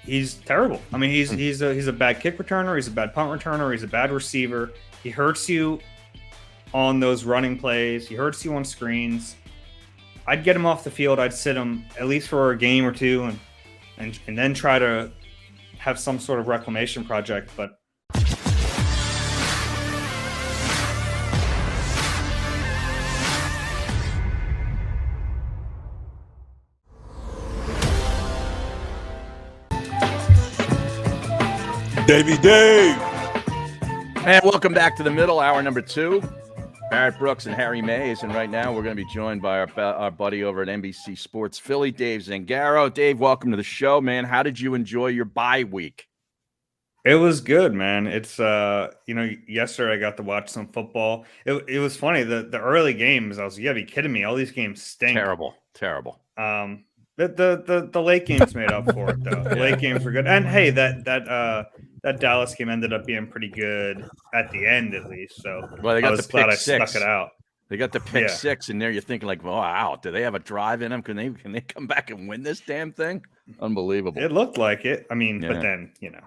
he's terrible. I mean, he's a bad kick returner. He's a bad punt returner. He's a bad receiver. He hurts you on those running plays. He hurts you on screens. I'd get him off the field. I'd sit him at least for a game or two, and then try to have some sort of reclamation project. But Davey Dave. And welcome back to the middle, hour number 2. Barrett Brooks and Harry Mays. And right now we're going to be joined by our buddy over at NBC Sports Philly, Dave Zangaro. Dave, welcome to the show, man. How did you enjoy your bye week? it was good, man. It's yesterday I got to watch some football. It was funny. The early games, I was, you gotta be kidding me. All these games stink. Terrible. The late games made up for it though. The late games were good. And hey, that Dallas game ended up being pretty good at the end, at least. So Well, they got I was the glad pick I six. stuck it out. They got the pick Yeah. 6 in there. You're thinking like, wow, do they have a drive in them? Can they come back and win this damn thing? Unbelievable. It looked like it. I mean, Yeah. but then yeah.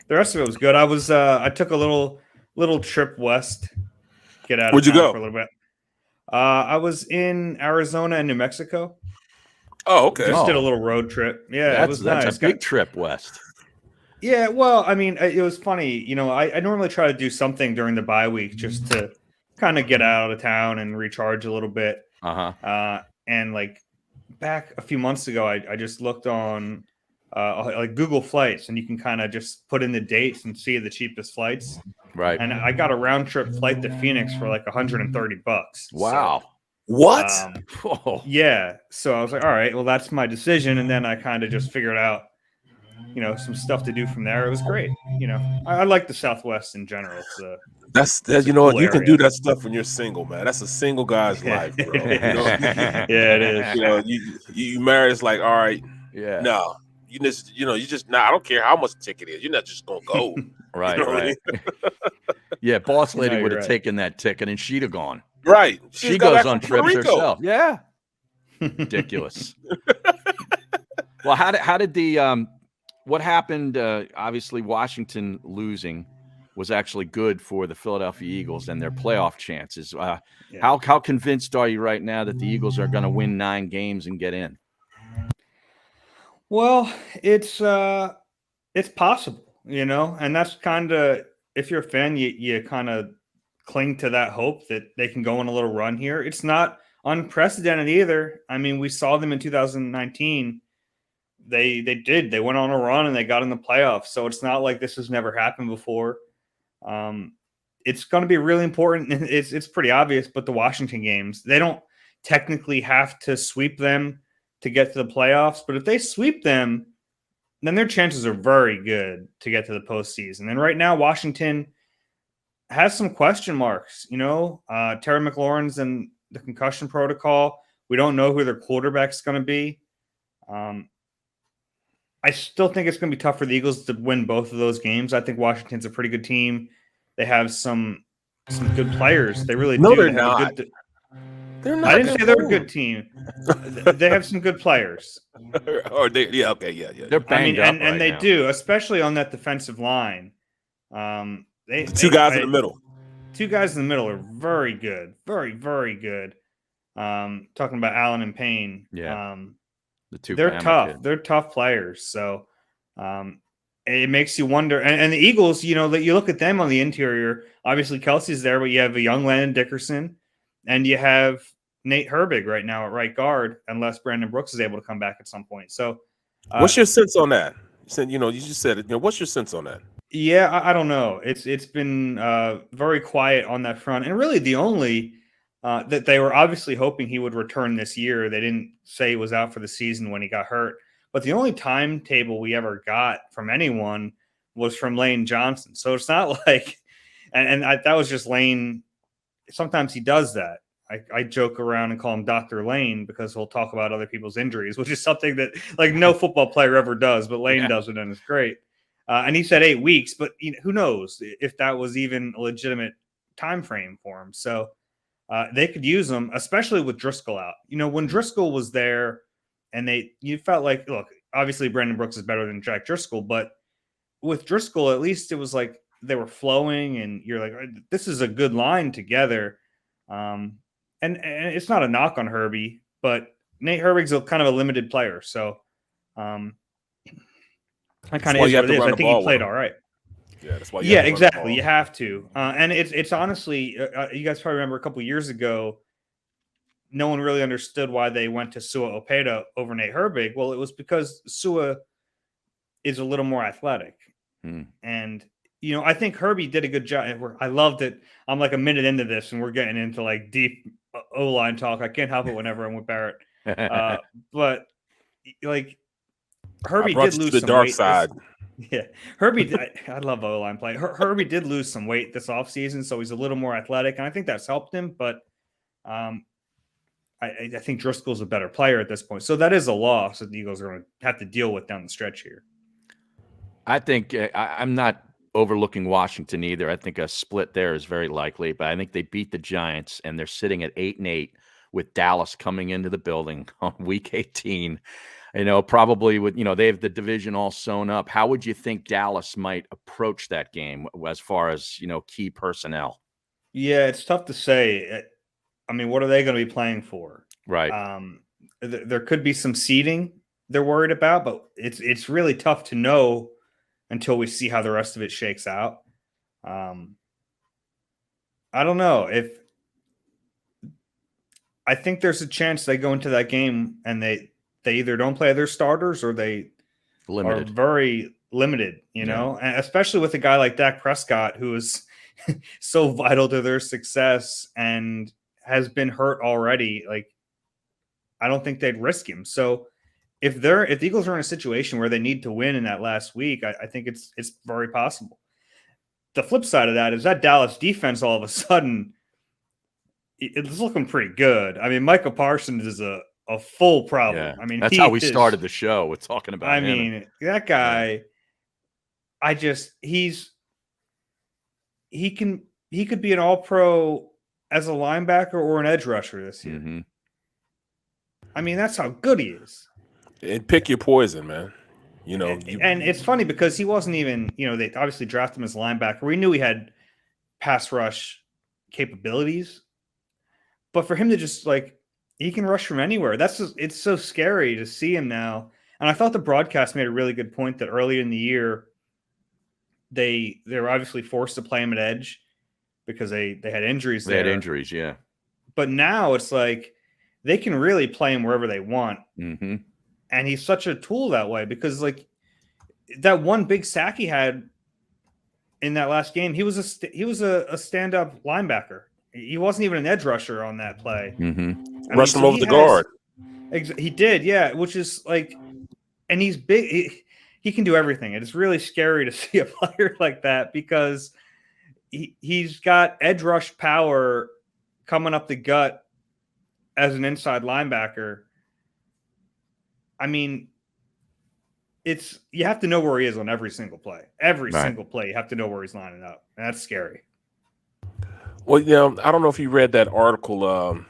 The rest of it was good. I took a little trip west. Get out of Where'd you town go? for a little bit. I was in Arizona and New Mexico. Oh, okay. Just Oh. did a little road trip. Yeah, it was that's nice. a big trip west. Yeah, well, I mean, it was funny. I normally try to do something during the bye week just to kind of get out of town and recharge a little bit. And like back a few months ago, I just looked on like Google Flights, and you can kind of just put in the dates and see the cheapest flights. Right. And I got a round trip flight to Phoenix for like $130. Wow. What? Oh. Yeah. So I was like, all right, well, that's my decision. And then I kind of just figured out, some stuff to do from there. It was great. I like the Southwest in general. It's That's you know what, cool you can area. do that stuff when you're single, man. That's a single guy's life, bro. Yeah, it is. You married, it's like, all right, Yeah. no. You just I don't care how much the ticket is. You're not just gonna go. Right. You know what I Right. Yeah. Boss lady No, would you're have right. taken that ticket and she'd have gone. Right. She She's got goes back on from Puerto trips Rico. herself. Yeah. Ridiculous. Well, how did the what happened? Obviously, Washington losing was actually good for the Philadelphia Eagles and their playoff chances. How convinced are you right now that the Eagles are going to win 9 games and get in? Well, it's possible, and that's kind of, if you're a fan, you kind of cling to that hope that they can go on a little run here. It's not unprecedented either. I mean, we saw them in 2019. They did. They went on a run and they got in the playoffs. So it's not like this has never happened before. It's going to be really important. It's pretty obvious, but the Washington games, they don't technically have to sweep them to get to the playoffs. But if they sweep them, then their chances are very good to get to the postseason. And right now, Washington has some question marks. Terry McLaurin's in the concussion protocol. We don't know who their quarterback's going to be. I still think it's going to be tough for the Eagles to win both of those games. I think Washington's a pretty good team. They have some good players. They really No, do. they're They have a not. good They're not. I didn't say they're a good team. They have some good players. Yeah. They're banged up and they now. do, especially on that defensive line. The two guys in the middle. Two guys in the middle are very good, very, very good. Talking about Allen and Payne. Yeah. The two. They're Bama tough. kids. They're tough players. So it makes you wonder. And the Eagles, that you look at them on the interior. Obviously, Kelsey's there, but you have a young Landon Dickerson, and you have Nate Herbig right now at right guard, unless Brandon Brooks is able to come back at some point. So, What's your sense on that? You just said it. What's your sense on that? Yeah, I don't know. It's been very quiet on that front, and really the only that they were obviously hoping he would return this year. They didn't say he was out for the season when he got hurt, but the only timetable we ever got from anyone was from Lane Johnson. So it's not like, that was just Lane. Sometimes he does that. I joke around and call him Dr. Lane because he'll talk about other people's injuries, which is something that like no football player ever does, but Lane does it, and it's great. And he said 8 weeks, but who knows if that was even a legitimate time frame for him. So they could use him, especially with Driscoll out. When Driscoll was there, and you felt like, look, obviously Brandon Brooks is better than Jack Driscoll, but with Driscoll, at least it was like they were flowing, and you're like, this is a good line together. And it's not a knock on Herbie, but Nate Herbig's a kind of a limited player, so that kind of is what it is. I think he played all right. Yeah, that's why. Yeah, exactly. You have to, and it's honestly, you guys probably remember a couple years ago, no one really understood why they went to Sua Opeta over Nate Herbig. Well, it was because Sua is a little more athletic, and I think Herbie did a good job. I loved it. I'm like a minute into this, and we're getting into like deep O-line talk. I can't help it whenever I'm with Barrett, but like Herbie did lose some dark weight. Side. Yeah, Herbie. I love O-line play. Herbie did lose some weight this offseason, so he's a little more athletic, and I think that's helped him. But I think Driscoll's a better player at this point, so that is a loss that the Eagles are going to have to deal with down the stretch here. I think I'm not overlooking Washington either. I think a split there is very likely, but I think they beat the Giants, and they're sitting at 8-8 with Dallas coming into the building on Week 18. Probably with, they have the division all sewn up. How would you think Dallas might approach that game as far as, key personnel? Yeah, it's tough to say. I mean, what are they going to be playing for? Right. There could be some seeding they're worried about, but it's really tough to know until we see how the rest of it shakes out. I don't know I think there's a chance they go into that game and they either don't play their starters or they are very limited, and especially with a guy like Dak Prescott, who is so vital to their success and has been hurt already. Like, I don't think they'd risk him. So if the Eagles are in a situation where they need to win in that last week, I think it's very possible. The flip side of that is that Dallas defense all of a sudden it's looking pretty good. I mean, Michael Parsons is a full problem. Yeah. I mean, that's how we started the show with talking about him. I mean, that guy, he could be an all-pro as a linebacker or an edge rusher this year. Mm-hmm. I mean, that's how good he is. And pick your poison, man. And it's funny because he wasn't even, they obviously drafted him as a linebacker. We knew he had pass rush capabilities, but for him to just he can rush from anywhere. It's so scary to see him now. And I thought the broadcast made a really good point that early in the year, they were obviously forced to play him at edge because they had injuries. They had injuries, yeah. But now it's like they can really play him wherever they want. Mm-hmm. And he's such a tool that way because that one big sack he had in that last game, he was a stand-up linebacker. He wasn't even an edge rusher on that play. Mm-hmm. Rushed him over the guard. He did, yeah, which is and he's big. He can do everything. It's really scary to see a player like that because he's got edge rush power coming up the gut as an inside linebacker. I mean, you have to know where he is on every single play. Every single play, you have to know where he's lining up. And that's scary. Well, I don't know if you read that article.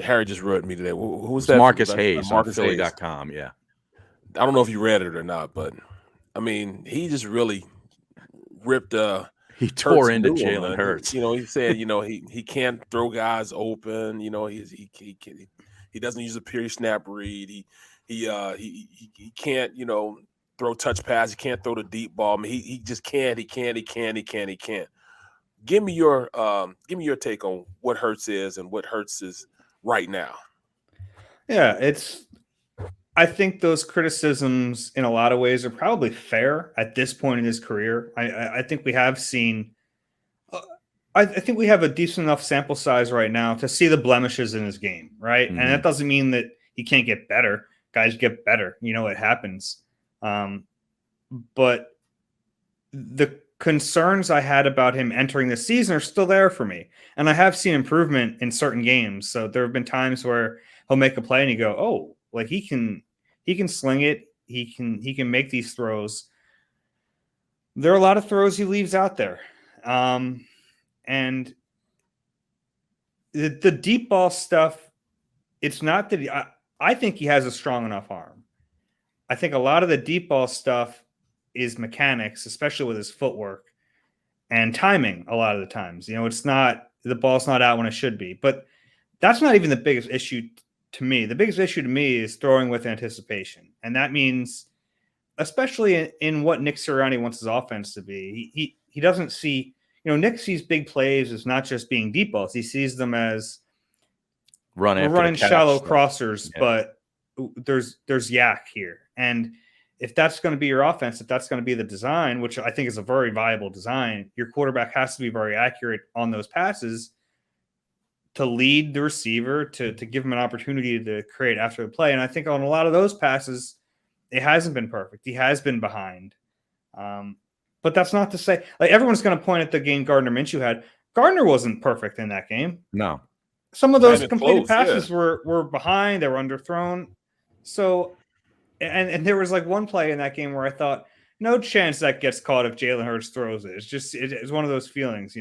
Harry just wrote me today. Who was that? Marcus Hayes on Philly.com. Yeah. I don't know if you read it or not, but I mean, he just really ripped. He tore into Jalen Hurts. He said, he can't throw guys open. He doesn't use a pure snap read. He can't, throw touch pass. He can't throw the deep ball. I mean, he just can't. He can't. Give me your take on what Hurts is and what Hurts is right now. Yeah, I think those criticisms in a lot of ways are probably fair at this point in his career. I think we have seen I think we have a decent enough sample size right now to see the blemishes in his game, right? Mm-hmm. And that doesn't mean that he can't get better. Guys get better. It happens. But the concerns I had about him entering the season are still there for me. And I have seen improvement in certain games. So there have been times where he'll make a play and you go, oh, he can sling it. He can make these throws. There are a lot of throws he leaves out there. And the deep ball stuff, it's not that I think he has a strong enough arm. I think a lot of the deep ball stuff is mechanics, especially with his footwork and timing a lot of the times. It's not – the ball's not out when it should be. But that's not even the biggest issue to me. The biggest issue to me is throwing with anticipation. And that means – especially in what Nick Sirianni wants his offense to be. He doesn't see, Nick sees big plays as not just being deep balls. He sees them as we're running shallow crossers, but there's yak here. And if that's going to be your offense, if that's going to be the design, which I think is a very viable design, your quarterback has to be very accurate on those passes to lead the receiver, to give him an opportunity to create after the play. And I think on a lot of those passes, it hasn't been perfect. He has been behind. But that's not to say – like everyone's going to point at the game Gardner Minshew had. Gardner wasn't perfect in that game. No. Some of those completed passes were behind. They were underthrown. So – and there was like one play in that game where I thought, no chance that gets caught if Jalen Hurts throws it. It's just – it's one of those feelings,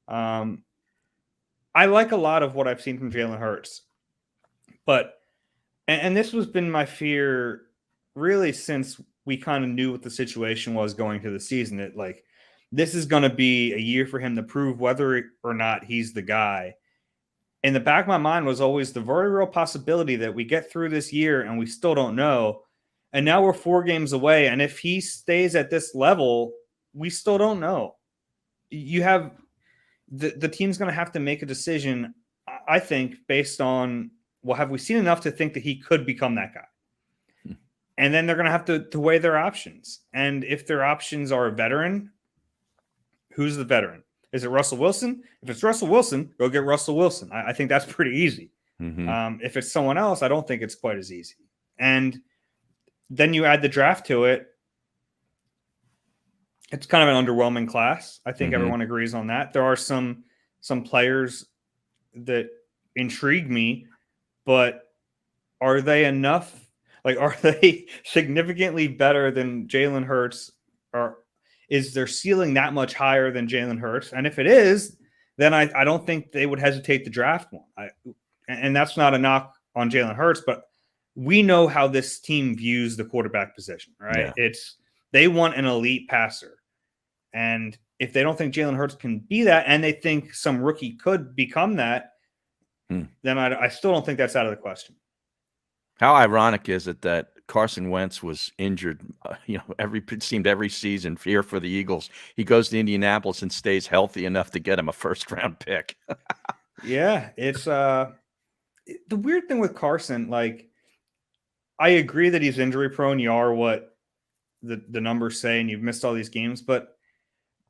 I like a lot of what I've seen from Jalen Hurts. But – and this has been my fear – really since we kind of knew what the situation was going to the season, that like this is going to be a year for him to prove whether or not he's the guy. In the back of my mind was always the very real possibility that we get through this year and we still don't know. And now we're 4 games away. And if he stays at this level, we still don't know. You have the team's going to have to make a decision, I think, based on, well, have we seen enough to think that he could become that guy? And then they're going to have to weigh their options. And if their options are a veteran, who's the veteran? Is it Russell Wilson? If it's Russell Wilson, go get Russell Wilson. I think that's pretty easy. Mm-hmm. If it's someone else, I don't think it's quite as easy. And then you add the draft to it. It's kind of an underwhelming class. I think everyone agrees on that. There are some players that intrigue me, but are they enough? Like, are they significantly better than Jalen Hurts? Or is their ceiling that much higher than Jalen Hurts? And if it is, then I don't think they would hesitate to draft one. And that's not a knock on Jalen Hurts, but we know how this team views the quarterback position, right? Yeah. They want an elite passer. And if they don't think Jalen Hurts can be that, and they think some rookie could become that, then I still don't think that's out of the question. How ironic is it that Carson Wentz was injured, it seemed every season here for the Eagles. He goes to Indianapolis and stays healthy enough to get him a first-round pick. Yeah, it's the weird thing with Carson. Like, I agree that he's injury-prone. You are what the numbers say, and you've missed all these games. But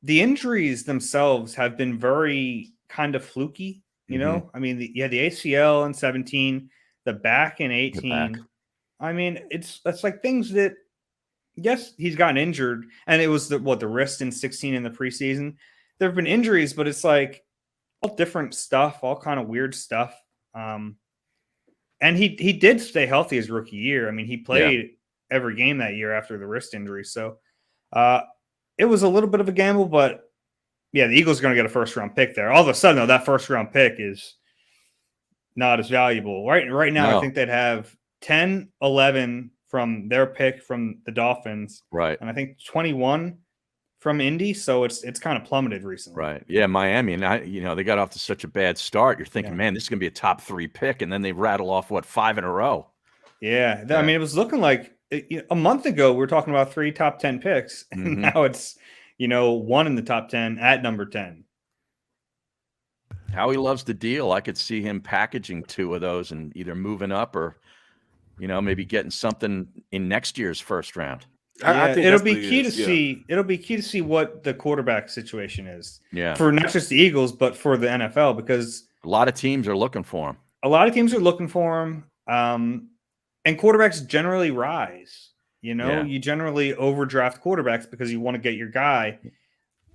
the injuries themselves have been very kind of fluky, I mean, you had the ACL in 17, the back in 18. I mean, that's like things that, yes, he's gotten injured, and it was the wrist in 16 in the preseason. There have been injuries, but it's like all different stuff, all kind of weird stuff. And he did stay healthy his rookie year. I mean, he played every game that year after the wrist injury. So it was a little bit of a gamble, but yeah, the Eagles are going to get a first-round pick there. All of a sudden, though, that first-round pick is not as valuable. Right now, I think they'd have 10, 11 from their pick from the Dolphins. Right. And I think 21 from Indy. So it's kind of plummeted recently. Right. Yeah, Miami. And, they got off to such a bad start. You're thinking, man, this is going to be a top 3 pick. And then they rattle off, 5 in a row? Yeah. I mean, it was looking like a month ago, we were talking about 3 top 10 picks. And now it's, 1 in the top 10 at number 10. Howie loves the deal. I could see him packaging 2 of those and either moving up or, maybe getting something in next year's first round. I think it'll be key to see. It'll be key to see what the quarterback situation is. Yeah. For not just the Eagles, but for the NFL, because a lot of teams are looking for him. And quarterbacks generally rise. You generally overdraft quarterbacks because you want to get your guy.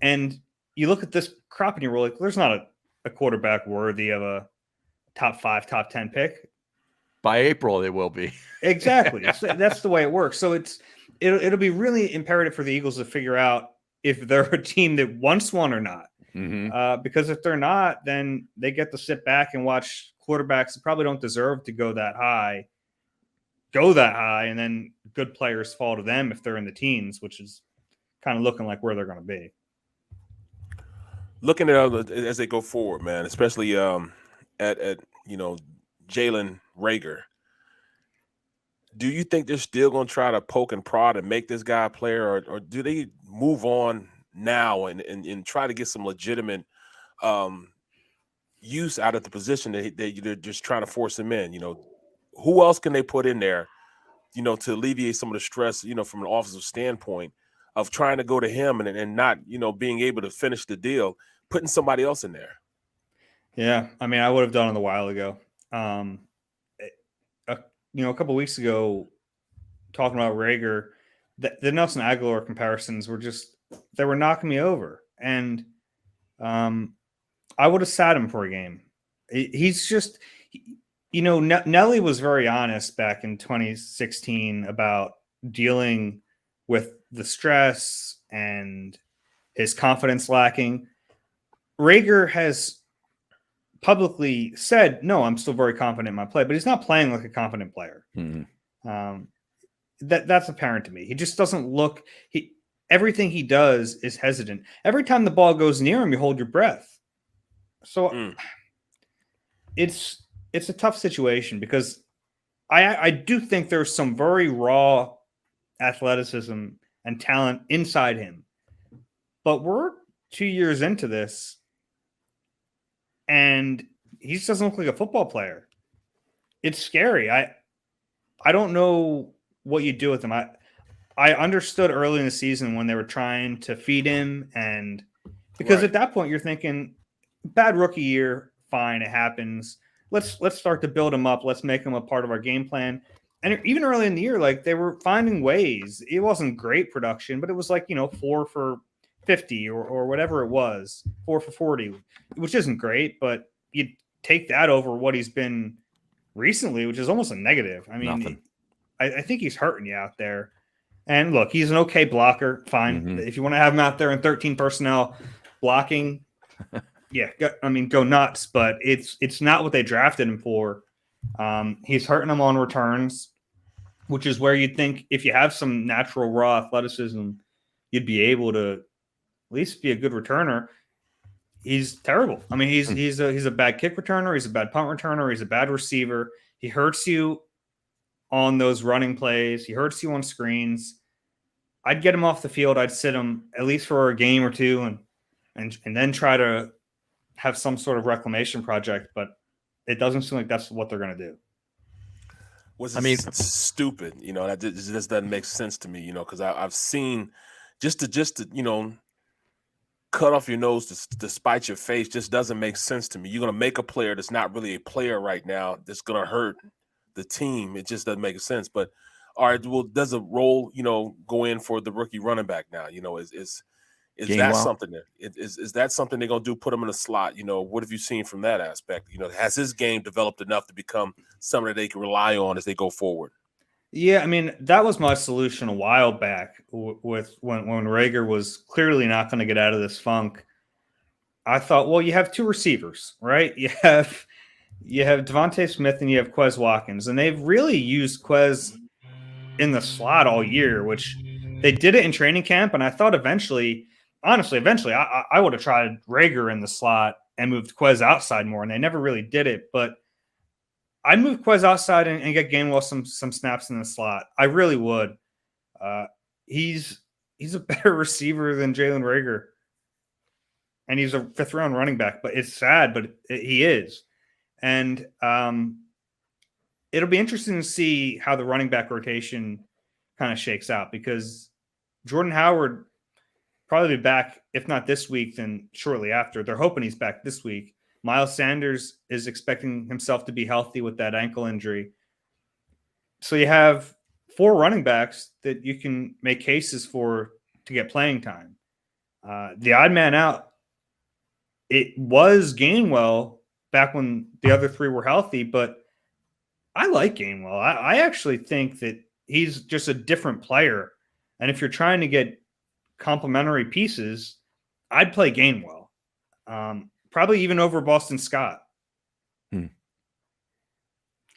And you look at this crop and you're like, there's not a quarterback worthy of a top 5, top 10 pick. By April, they will be. Exactly. That's the way it works. So it'll be really imperative for the Eagles to figure out if they're a team that wants one or not. Because if they're not, then they get to sit back and watch quarterbacks that probably don't deserve to go that high go that high, and then good players fall to them if they're in the teens, which is kind of looking like where they're going to be. Looking at other as they go forward, man, especially at Jalen Reagor. Do you think they're still going to try to poke and prod and make this guy a player, or do they move on now and try to get some legitimate use out of the position that they're just trying to force him in? Who else can they put in there, to alleviate some of the stress, from an offensive standpoint of trying to go to him and not, being able to finish the deal, putting somebody else in there? Yeah, I mean, I would have done it a while ago. A couple of weeks ago, talking about Reagor, the Nelson Aguilar comparisons they were knocking me over. And I would have sat him for a game. He's just, Nelly was very honest back in 2016 about dealing with the stress and his confidence lacking. Reagor has publicly said, no, I'm still very confident in my play, but he's not playing like a confident player. Mm-hmm. That's apparent to me. He just doesn't look, everything he does is hesitant. Every time the ball goes near him, you hold your breath. So it's a tough situation because I do think there's some very raw athleticism and talent inside him, but we're 2 years into this and he just doesn't look like a football player. It's scary. I don't know what you do with him. I understood early in the season when they were trying to feed him, and because at that point you're thinking, bad rookie year, fine, it happens. Let's start to build him up. Let's make him a part of our game plan. And even early in the year, like, they were finding ways. It wasn't great production, but it was like, 4 for 50 or whatever it was, 4 for 40, which isn't great, but you take that over what he's been recently, which is almost a negative. I mean, I think he's hurting you out there. And look, he's an okay blocker. Fine. Mm-hmm. If you want to have him out there in 13 personnel blocking, go nuts. But it's not what they drafted him for. He's hurting them on returns, which is where you'd think if you have some natural raw athleticism, you'd be able to at least be a good returner. He's terrible. I mean, he's a bad kick returner. He's a bad punt returner. He's a bad receiver. He hurts you on those running plays. He hurts you on screens. I'd get him off the field. I'd sit him at least for a game or two and then try to have some sort of reclamation project. But it doesn't seem like that's what they're going to do. Stupid. That just doesn't make sense to me, because I've seen just to cut off your nose to spite your face just doesn't make sense to me. You're going to make a player that's not really a player right now that's going to hurt the team. It just doesn't make sense. But all right, well, does a role, go in for the rookie running back now? Is that something that is that something they're gonna do? Put him in a slot? What have you seen from that aspect? Has his game developed enough to become something that they can rely on as they go forward? Yeah, I mean, that was my solution a while back with when Reagor was clearly not going to get out of this funk. I thought, well, you have two receivers, right? You have Devontae Smith and you have Quez Watkins, and they've really used Quez in the slot all year, which they did it in training camp. And I thought eventually, I would have tried Reagor in the slot and moved Quez outside more, and they never really did it. But I'd move Quez outside and get Gainwell some snaps in the slot. I really would. He's a better receiver than Jalen Reagor, and he's a 5th-round running back. But it's sad, but he is. And it'll be interesting to see how the running back rotation kind of shakes out, because Jordan Howard probably be back, if not this week, then shortly after. They're hoping he's back this week. Miles Sanders is expecting himself to be healthy with that ankle injury. So you have 4 running backs that you can make cases for to get playing time. The odd man out, it was Gainwell back when the other 3 were healthy, but I like Gainwell. I actually think that he's just a different player. And if you're trying to get complementary pieces, I'd play Gainwell. Probably even over Boston Scott.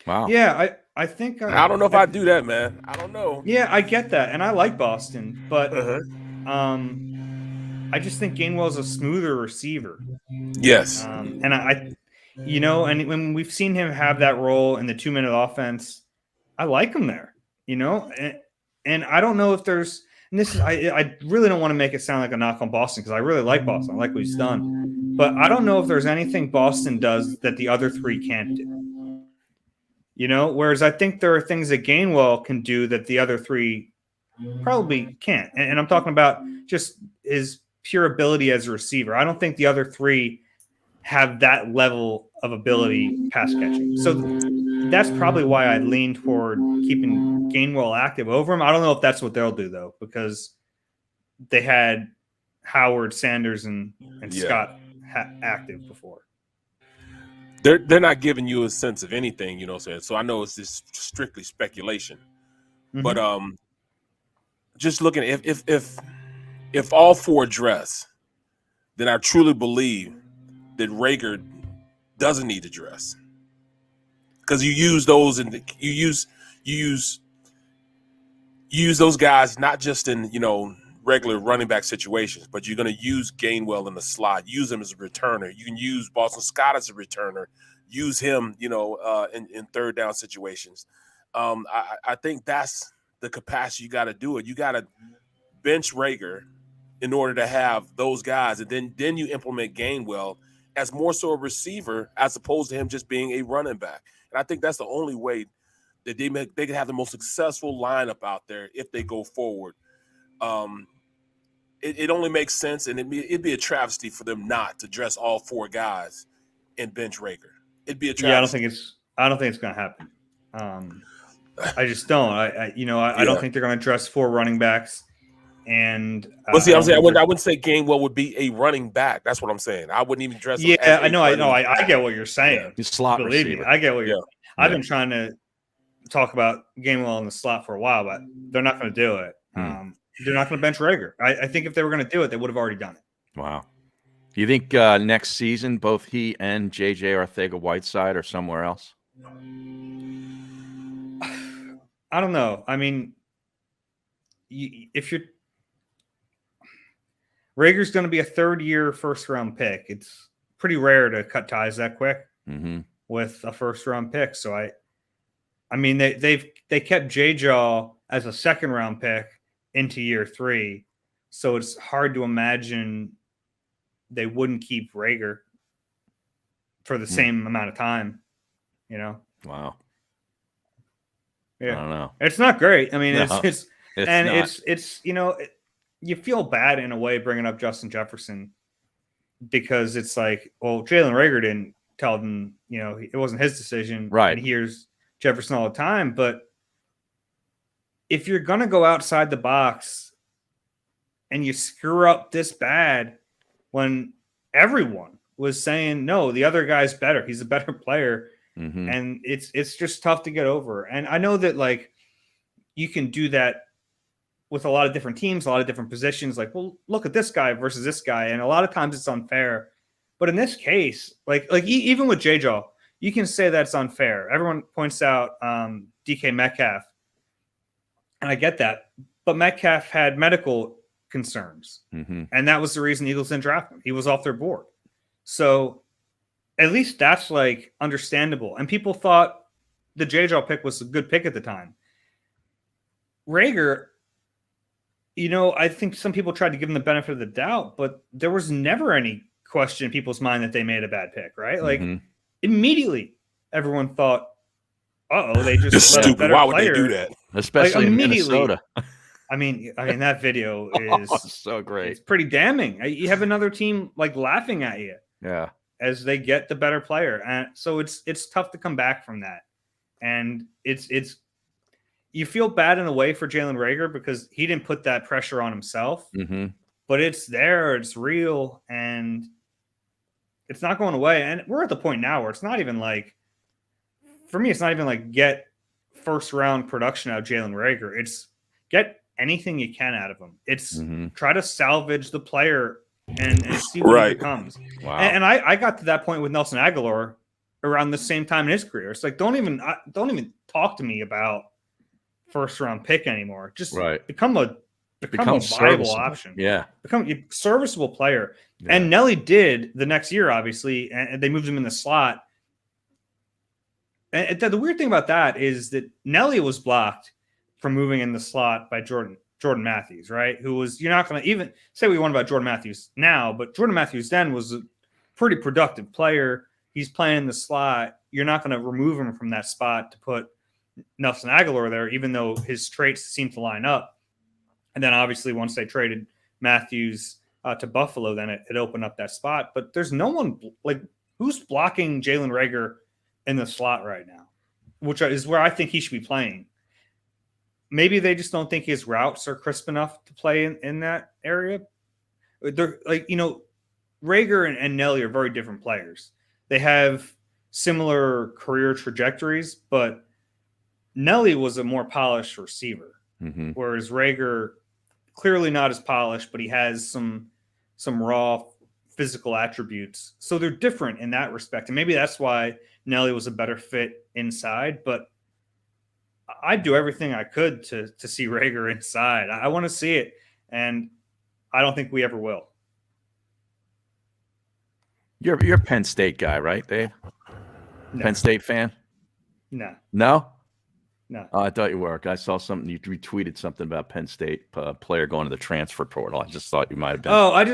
Wow. Yeah, I think I don't know if I'd do that, man. I don't know. Yeah, I get that, and I like Boston, but I just think Gainwell's a smoother receiver. Yes. And I and when we've seen him have that role in the 2-minute offense, I like him there, and I don't know if there's, and this is, I really don't want to make it sound like a knock on Boston because I really like Boston. I like what he's done, but I don't know if there's anything Boston does that the other three can't do. Whereas I think there are things that Gainwell can do that the other three probably can't. And I'm talking about just his pure ability as a receiver. I don't think the other three have that level of ability pass catching. So that's probably why I lean toward keeping Gainwell active over him. I don't know if that's what they'll do, though, because they had Howard, Sanders, and Scott active before. They're not giving you a sense of anything, so I know it's just strictly speculation. Mm-hmm. But just looking at if all four dress, then I truly believe that Reagor doesn't need to dress. Because you use those and you use those guys not just in regular running back situations, but you're going to use Gainwell in the slot, use him as a returner. You can use Boston Scott as a returner, use him, in third down situations. I think that's the capacity you got to do it. You got to bench Reagor in order to have those guys, and then you implement Gainwell as more so a receiver as opposed to him just being a running back. And I think that's the only way that they can have the most successful lineup out there if they go forward. It only makes sense, and it'd be a travesty for them not to dress all four guys and bench Reagor. It'd be a travesty. Yeah, I don't think it's going to happen. I just don't. I don't think they're going to dress 4 running backs. And I wouldn't say Gainwell would be a running back. That's what I'm saying. I wouldn't even dress him. Yeah, I know. I get what you're saying. He's slot receiver. Me, I get what you're. I've been trying to talk about Gainwell in the slot for a while, but they're not going to do it. They're not going to bench Reagor. I think if they were going to do it, they would have already done it. Wow. Do you think next season both he and J.J. Arcega-Whiteside are somewhere else? I don't know. I mean, if you're Reagor's going to be a third-year first-round pick. It's pretty rare to cut ties that quick with a first-round pick. So I mean, they kept J-Jaw as a second-round pick into year 3, so it's hard to imagine they wouldn't keep Reagor for the same amount of time. Wow. Yeah, I don't know. It's not great. I mean, No, it's you feel bad in a way bringing up Justin Jefferson because it's like, well, Jalen Reagor didn't tell them, it wasn't his decision. Right. And he hears Jefferson all the time. But if you're going to go outside the box and you screw up this bad when everyone was saying, no, the other guy's better. He's a better player. And it's just tough to get over. And I know that like you can do that with a lot of different teams, a lot of different positions. Like, well, look at this guy versus this guy. And a lot of times it's unfair. But in this case, like even with J-Jaw, you can say that's unfair. Everyone points out DK Metcalf. And I get that. But Metcalf had medical concerns. And that was the reason Eagles didn't draft him. He was off their board. So at least that's like understandable. And people thought the J-Jaw pick was a good pick at the time. Reagor, I think some people tried to give him the benefit of the doubt, but there was never any question in people's mind that they made a bad pick, right? Like immediately everyone thought, they just let stupid. A better Why would player. they do that? Especially in Minnesota. I mean that video is so great. It's pretty damning. You have another team like laughing at you. Yeah. As they get the better player. And so it's tough to come back from that. And it's you feel bad in a way for Jalen Reagor because he didn't put that pressure on himself. But it's there, it's real, and it's not going away. And we're at the point now where it's not even like, for me, it's not even like get first round production out of Jalen Reagor. It's get anything you can out of him. It's try to salvage the player and see what he becomes. Wow. And I got to that point with Nelson Aguilar around the same time in his career. It's like don't even talk to me about first round pick anymore. Just become a viable option. Yeah. Become a serviceable player. Yeah. And Nelly did the next year, obviously, and they moved him in the slot. And the weird thing about that is that Nelly was blocked from moving in the slot by Jordan Matthews, right? Who was, you're not going to even say we want about Jordan Matthews now, but Jordan Matthews then was a pretty productive player. He's playing in the slot. You're not going to remove him from that spot to put Nelson Aguilar there, even though his traits seem to line up. And then obviously once they traded Matthews to Buffalo, then it opened up that spot. But there's no one like who's blocking Jalen Reagor in the slot right now, which is where I think he should be playing. Maybe they just don't think his routes are crisp enough to play in that area. They're like, Reagor and Nelly are very different players. They have similar career trajectories, but Nelly was a more polished receiver, whereas Reagor clearly not as polished, but he has some raw physical attributes. So they're different in that respect. And maybe that's why Nelly was a better fit inside, but I'd do everything I could to see Reagor inside. I want to see it, and I don't think we ever will. You're a Penn State guy, right, Dave? No. Penn State fan? No. No? No. Oh, I thought you were. I saw something. You retweeted something about Penn State player going to the transfer portal. I just thought you might have been. Oh, I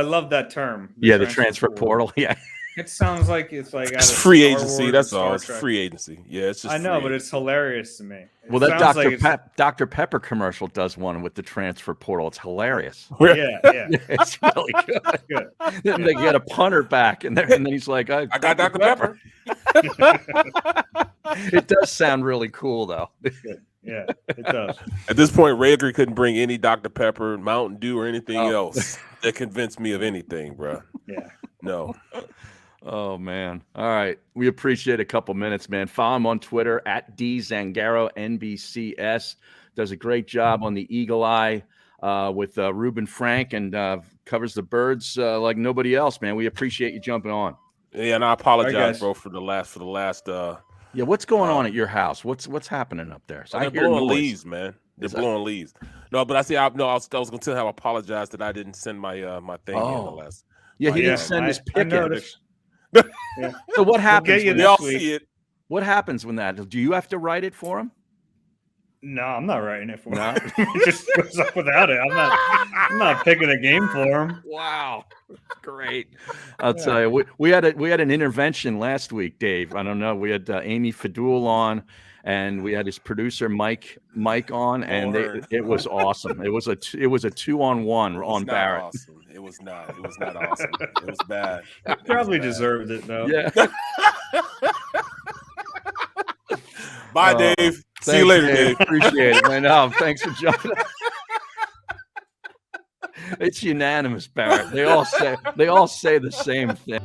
love that term. The transfer portal. Yeah. It sounds like it's free agency. That's all. It's free agency. Yeah, it's just. I know, but it's hilarious to me. Well, that Dr. Pepper commercial does one with the transfer portal. It's hilarious. Yeah. It's really good. Then they get a punter back, and then he's like, "I got Dr. Pepper." It does sound really cool, though. Yeah, it does. At this point, Reagor couldn't bring any Dr. Pepper, Mountain Dew, or anything else that convinced me of anything, bro. Yeah. No. Oh, man. All right. We appreciate a couple minutes, man. Follow him on Twitter at Zangaro NBCS. Does a great job on the Eagle Eye with Reuben Frank and covers the birds like nobody else, man. We appreciate you jumping on. Yeah, and I apologize, bro, for the last yeah, what's going on at your house? What's happening up there? So they're blowing leaves, man. They're blowing leaves. No, but I was going to tell him I apologize that I didn't send my my thing in the last. Yeah, he didn't send his pick in. Yeah. So what happens? They all see it. What happens when that? Do you have to write it for him? No, I'm not writing it for him. It just goes up without it. I'm not picking a game for him. Wow, great! I'll tell you, we had an intervention last week, Dave. I don't know. We had Amy Fadul on, and we had his producer Mike on, and it was awesome. It was a 2-on-1 on Barrett. Awesome. It was not awesome. It was bad. Probably deserved it though. Yeah. Bye, Dave. See you later, Dave. Appreciate it, man. No, thanks for jumping. It's unanimous, Barrett. They all say the same thing.